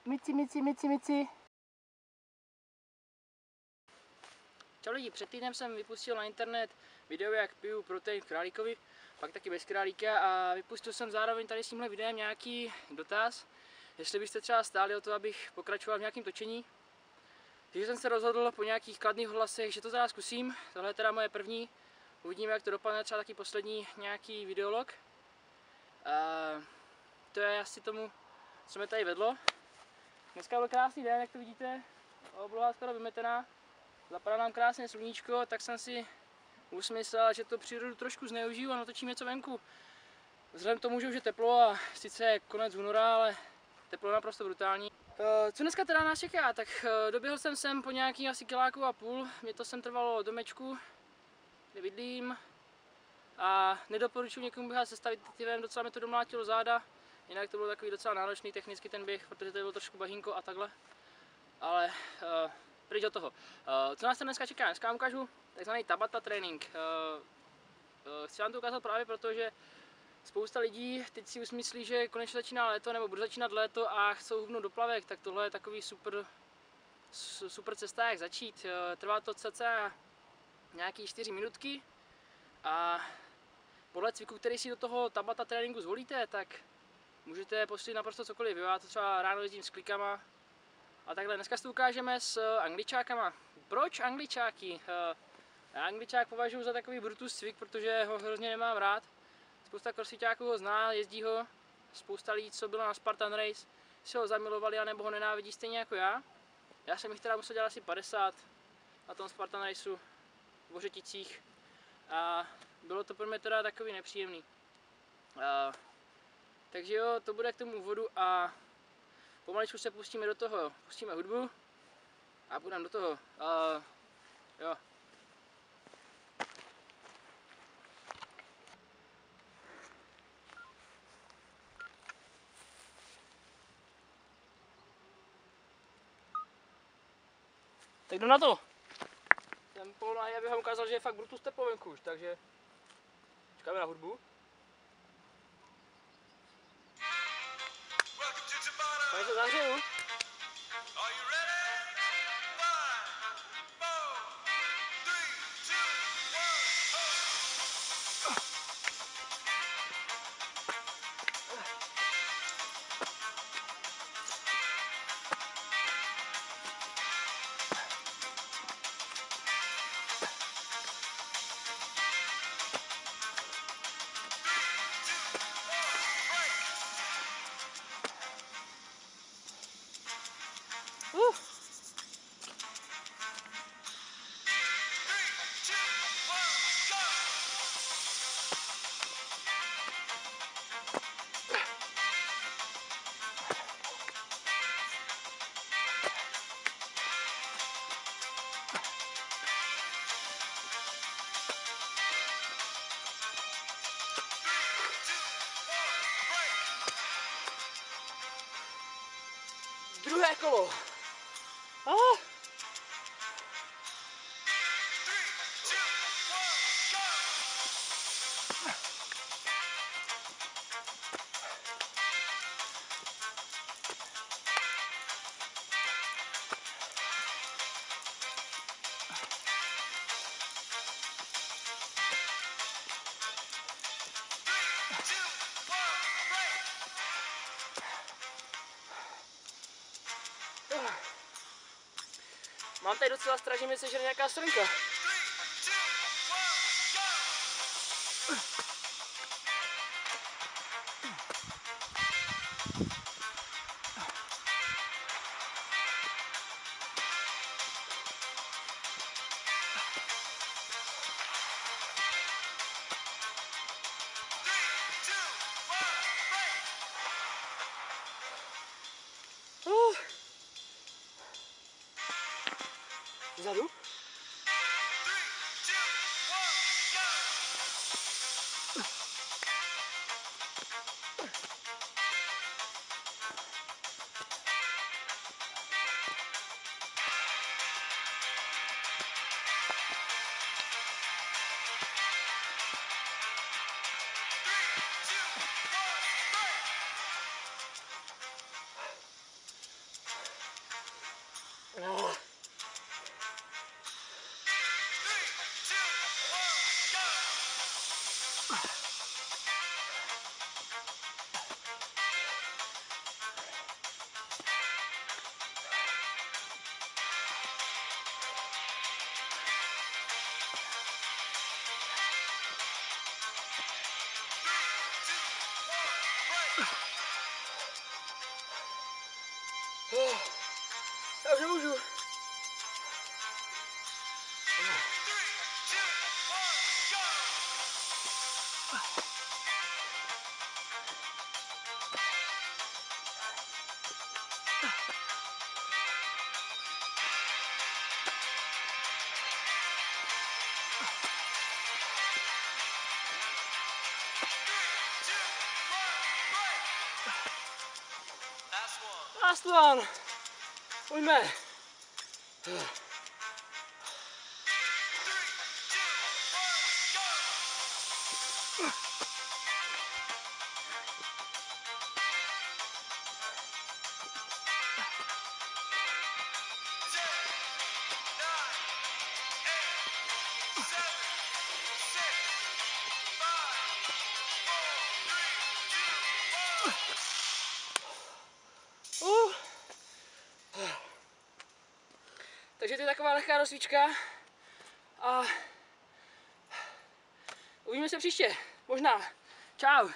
Mici. Čau lidi, před týdnem jsem vypustil na internet video, jak piju protein v králíkovi, pak taky bez králíka, a vypustil jsem zároveň tady s tímhle videem nějaký dotaz, jestli byste třeba stáli o to, abych pokračoval v nějakém točení. Takže jsem se rozhodl po nějakých kladných hlasech, že to teda zkusím. Tohle je teda moje první, uvidíme, jak to dopadne, třeba taky poslední nějaký videolog. To je asi tomu, co mě tady vedlo. Dneska byl krásný den, jak to vidíte, obloha skoro vymetená. Zapadá nám krásně sluníčko, tak jsem si usmyslel, že to přírodu trošku zneužiju a natočím něco venku. Vzhledem k tomu, že už je teplo a sice je konec února, ale teplo je naprosto brutální. Co dneska teda nás čeká? Tak doběhl jsem sem po nějaký asi kiláku a půl. Mě to sem trvalo do Mečku, kde bydlím. A nedoporučuji někomu běhat se stavitivem, docela mi to domlátilo záda. Jinak to bylo takový docela náročný technicky ten běh, protože to bylo trošku bahínko a takhle. Ale pryč od toho. Co nás dneska čeká? Dneska vám ukážu takzvaný Tabata trénink. Chci vám to ukázat právě proto, že spousta lidí teď si už myslí, že konečně začíná léto nebo bude začínat léto a chcou hubnout do plavek, tak tohle je takový super cesta, jak začít. Trvá to cca nějaký 4 minutky a podle cviku, který si do toho Tabata tréninku zvolíte, tak můžete posílit naprosto cokoliv. Já to třeba ráno jezdím s klikama a takhle. Dneska si to ukážeme s angličákama. Proč angličáky? Já angličák považuji za takový brutus cvik, protože ho hrozně nemám rád. Spousta crossfitáků ho zná, jezdí ho. Spousta lidí, co bylo na Spartan Race, si ho zamilovali, anebo ho nenávidí stejně jako já. Já jsem jich teda musel dělat asi 50 na tom Spartan Raceu v Vořeticích. A bylo to pro mě teda takový nepříjemný. Takže jo, to bude k tomu úvodu a pomaličku se pustíme do toho. Pustíme hudbu a půjdeme do toho. Jo. Tak jdem na to. Jsem polonahý, abych vám ukázal, že je fakt brutus teplo venku už, takže čekáme na hudbu. Tady se zahřeju. Druhé kolo. Mám tady docela strach, že mi sežere nějaká srnka. Vzadu. Já už nemůžu. Last one. Pojďme. Takže to je taková lehká rozcvička a uvidíme se příště, možná. Čau.